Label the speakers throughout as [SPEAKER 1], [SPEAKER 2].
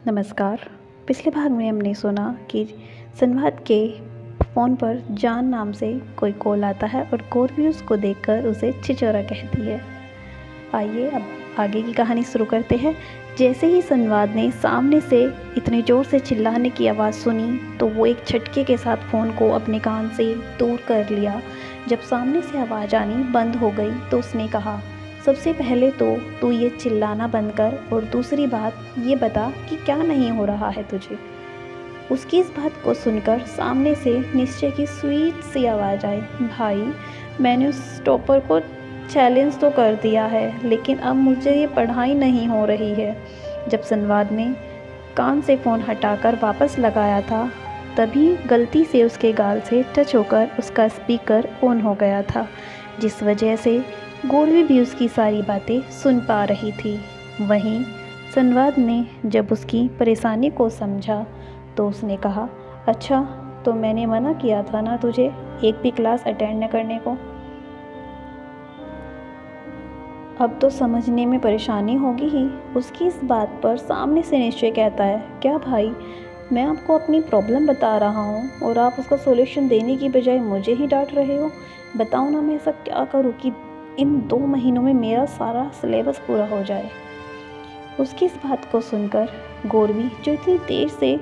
[SPEAKER 1] नमस्कार। पिछले भाग में हमने सुना कि संवाद के फ़ोन पर जान नाम से कोई कॉल आता है और गौरवी उसको देखकर उसे छिछोरा कहती है। आइए अब आगे की कहानी शुरू करते हैं। जैसे ही संवाद ने सामने से इतने ज़ोर से चिल्लाने की आवाज़ सुनी तो वो एक झटके के साथ फ़ोन को अपने कान से दूर कर लिया। जब सामने से आवाज़ आनी बंद हो गई तो उसने कहा, सबसे पहले तो तू ये चिल्लाना बंद कर और दूसरी बात ये बता कि क्या नहीं हो रहा है तुझे। उसकी इस बात को सुनकर सामने से निश्चय की स्वीट सी आवाज़ आई, भाई मैंने उस टॉपर को चैलेंज तो कर दिया है लेकिन अब मुझे ये पढ़ाई नहीं हो रही है। जब संवाद ने कान से फ़ोन हटाकर वापस लगाया था तभी गलती से उसके गाल से टच होकर उसका स्पीकर ऑन हो गया था, जिस वजह से गौरवी भी उसकी सारी बातें सुन पा रही थी। वहीं संवाद ने जब उसकी परेशानी को समझा तो उसने कहा, अच्छा तो मैंने मना किया था ना तुझे एक भी क्लास अटेंड न करने को। अब तो समझने में परेशानी होगी ही। उसकी इस बात पर सामने से निश्चय कहता है, क्या भाई मैं आपको अपनी प्रॉब्लम बता रहा हूँ और आप उसका सॉल्यूशन देने की बजाय मुझे ही डांट रहे हो। बताओ ना मैं ऐसा क्या करूँ कि इन 2 महीनों में मेरा सारा सिलेबस पूरा हो जाए। उसकी इस बात को सुनकर गौरवी जो इतनी देर से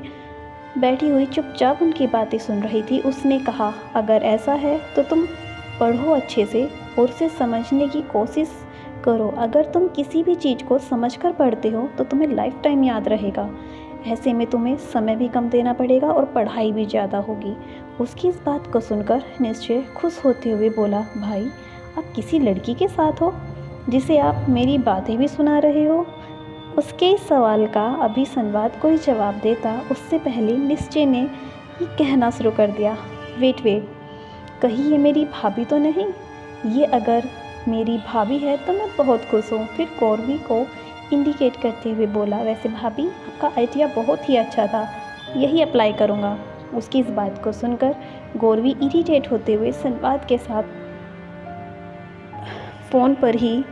[SPEAKER 1] बैठी हुई चुपचाप उनकी बातें सुन रही थी, उसने कहा, अगर ऐसा है तो तुम पढ़ो अच्छे से और उसे समझने की कोशिश करो। अगर तुम किसी भी चीज़ को समझकर पढ़ते हो तो तुम्हें लाइफ टाइम याद रहेगा। ऐसे में तुम्हें समय भी कम देना पड़ेगा और पढ़ाई भी ज़्यादा होगी। उसकी इस बात को सुनकर निश्चय खुश होते हुए बोला, भाई आप किसी लड़की के साथ हो जिसे आप मेरी बातें भी सुना रहे हो। उसके इस सवाल का अभी संवाद कोई जवाब देता उससे पहले निश्चय ने ये कहना शुरू कर दिया, वेट कहीं ये मेरी भाभी तो नहीं। ये अगर मेरी भाभी है तो मैं बहुत खुश हूँ। फिर गौरवी को इंडिकेट करते हुए बोला, वैसे भाभी आपका आइडिया बहुत ही अच्छा था, यही अप्लाई करूँगा। उसकी इस बात को सुनकर गौरवी इरिटेट होते हुए संवाद के साथ फ़ोन पर ही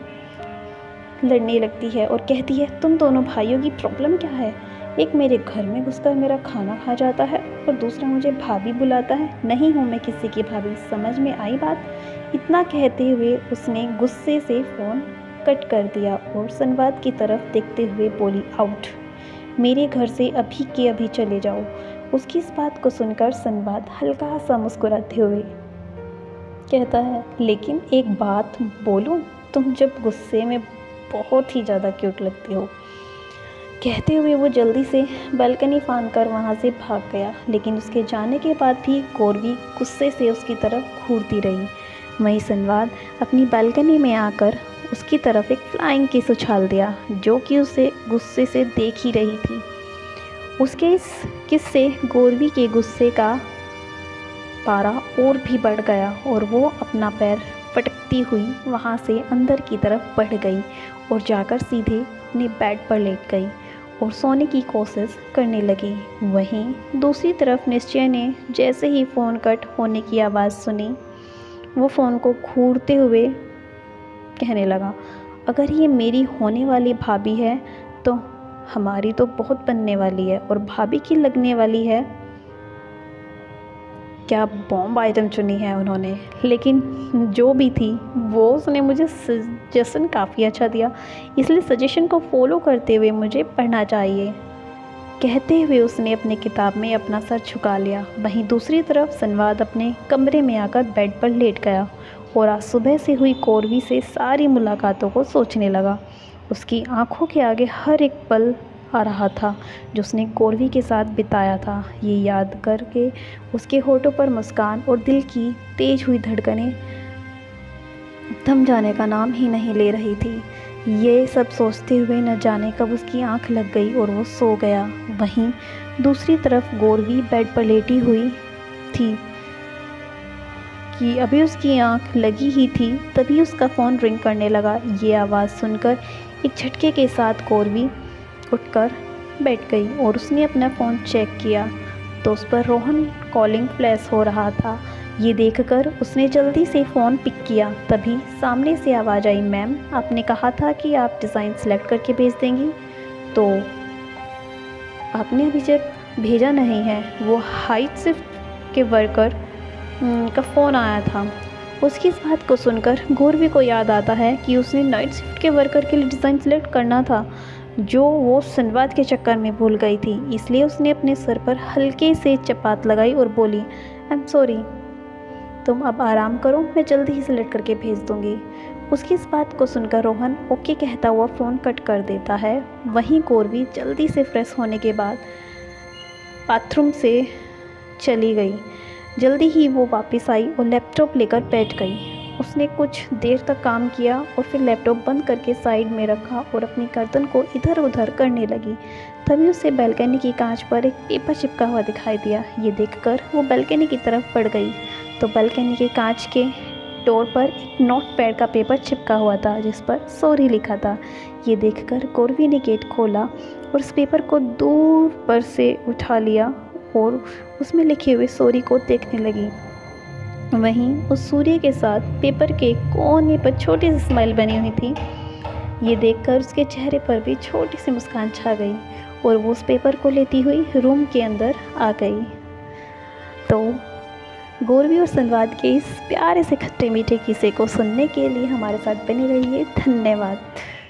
[SPEAKER 1] लड़ने लगती है और कहती है, तुम दोनों भाइयों की प्रॉब्लम क्या है। एक मेरे घर में घुसकर मेरा खाना खा जाता है और दूसरा मुझे भाभी बुलाता है। नहीं हूँ मैं किसी की भाभी, समझ में आई बात। इतना कहते हुए उसने गुस्से से फ़ोन कट कर दिया और संवाद की तरफ देखते हुए बोली, आउट, मेरे घर से अभी के अभी चले जाओ। उसकी इस बात को सुनकर संवाद हल्का सा मुस्कुराते हुए कहता है, लेकिन एक बात बोलूं, तुम जब गुस्से में बहुत ही ज़्यादा क्यूट लगती हो। कहते हुए वो जल्दी से बालकनी फांद कर वहाँ से भाग गया, लेकिन उसके जाने के बाद भी गौरवी गुस्से से उसकी तरफ घूरती रही। वहीं संवाद अपनी बालकनी में आकर उसकी तरफ एक फ्लाइंग किस उछाल दिया, जो कि उसे गुस्से से देख ही रही थी। उसके इस किस से गौरवी के गुस्से का पारा और भी बढ़ गया और वो अपना पैर फटकती हुई वहाँ से अंदर की तरफ बढ़ गई और जाकर सीधे अपने बेड पर लेट गई और सोने की कोशिश करने लगी। वहीं दूसरी तरफ निश्चय ने जैसे ही फ़ोन कट होने की आवाज़ सुनी वो फ़ोन को घूरते हुए कहने लगा, अगर ये मेरी होने वाली भाभी है तो हमारी तो बहुत बनने वाली है और भाभी की लगने वाली है। क्या बॉम्ब आइटम चुनी है उन्होंने। लेकिन जो भी थी वो उसने मुझे सजेशन काफ़ी अच्छा दिया, इसलिए सजेशन को फॉलो करते हुए मुझे पढ़ना चाहिए। कहते हुए उसने अपनी किताब में अपना सर झुका लिया। वहीं दूसरी तरफ संवाद अपने कमरे में आकर बेड पर लेट गया और आज सुबह से हुई गौरवी से सारी मुलाकातों को सोचने लगा। उसकी आंखों के आगे हर एक पल आ रहा था जो उसने गौरवी के साथ बिताया था। ये याद करके उसके होठों पर मुस्कान और दिल की तेज हुई धड़कनें थम जाने का नाम ही नहीं ले रही थी। ये सब सोचते हुए न जाने कब उसकी आंख लग गई और वो सो गया। वहीं दूसरी तरफ गौरवी बेड पर लेटी हुई थी कि अभी उसकी आंख लगी ही थी तभी उसका फ़ोन रिंग करने लगा। ये आवाज़ सुनकर एक झटके के साथ गौरवी उठकर बैठ गई और उसने अपना फ़ोन चेक किया तो उस पर रोहन कॉलिंग फ्लैश हो रहा था। ये देखकर उसने जल्दी से फ़ोन पिक किया। तभी सामने से आवाज़ आई, मैम आपने कहा था कि आप डिज़ाइन सेलेक्ट करके भेज देंगी, तो आपने अभी जब भेजा नहीं है, वो हाइट शिफ्ट के वर्कर का फ़ोन आया था। उसकी इस बात को सुनकर गौरवी को याद आता है कि उसने नाइट शिफ्ट के वर्कर के लिए डिज़ाइन सेलेक्ट करना था, जो वो संवाद के चक्कर में भूल गई थी। इसलिए उसने अपने सर पर हल्के से चपात लगाई और बोली, आई एम सॉरी, तुम अब आराम करो, मैं जल्दी ही सेलेक्ट करके भेज दूँगी। उसकी इस बात को सुनकर रोहन ओके कहता हुआ फ़ोन कट कर देता है। वहीं गौरवी जल्दी से फ्रेश होने के बाद बाथरूम से चली गई। जल्दी ही वो वापस आई और लैपटॉप लेकर बैठ गई। उसने कुछ देर तक काम किया और फिर लैपटॉप बंद करके साइड में रखा और अपनी गर्दन को इधर उधर करने लगी। तभी उसे बालकनी की कांच पर एक पेपर चिपका हुआ दिखाई दिया। ये देखकर वो बालकनी की तरफ बढ़ गई तो बालकनी के कांच के डोर पर एक नोट पैड का पेपर चिपका हुआ था जिस पर सॉरी लिखा था। ये देखकर गौरवी ने गेट खोला और उस पेपर को दूर पर से उठा लिया और उसमें लिखे हुए सॉरी को देखने लगी। वहीं उस सूर्य के साथ पेपर के कोने पर छोटी सी स्माइल बनी हुई थी। ये देखकर उसके चेहरे पर भी छोटी सी मुस्कान छा गई और वो उस पेपर को लेती हुई रूम के अंदर आ गई। तो गौरवी और संवाद के इस प्यारे से खट्टे मीठे किस्से को सुनने के लिए हमारे साथ बने रहिए। धन्यवाद।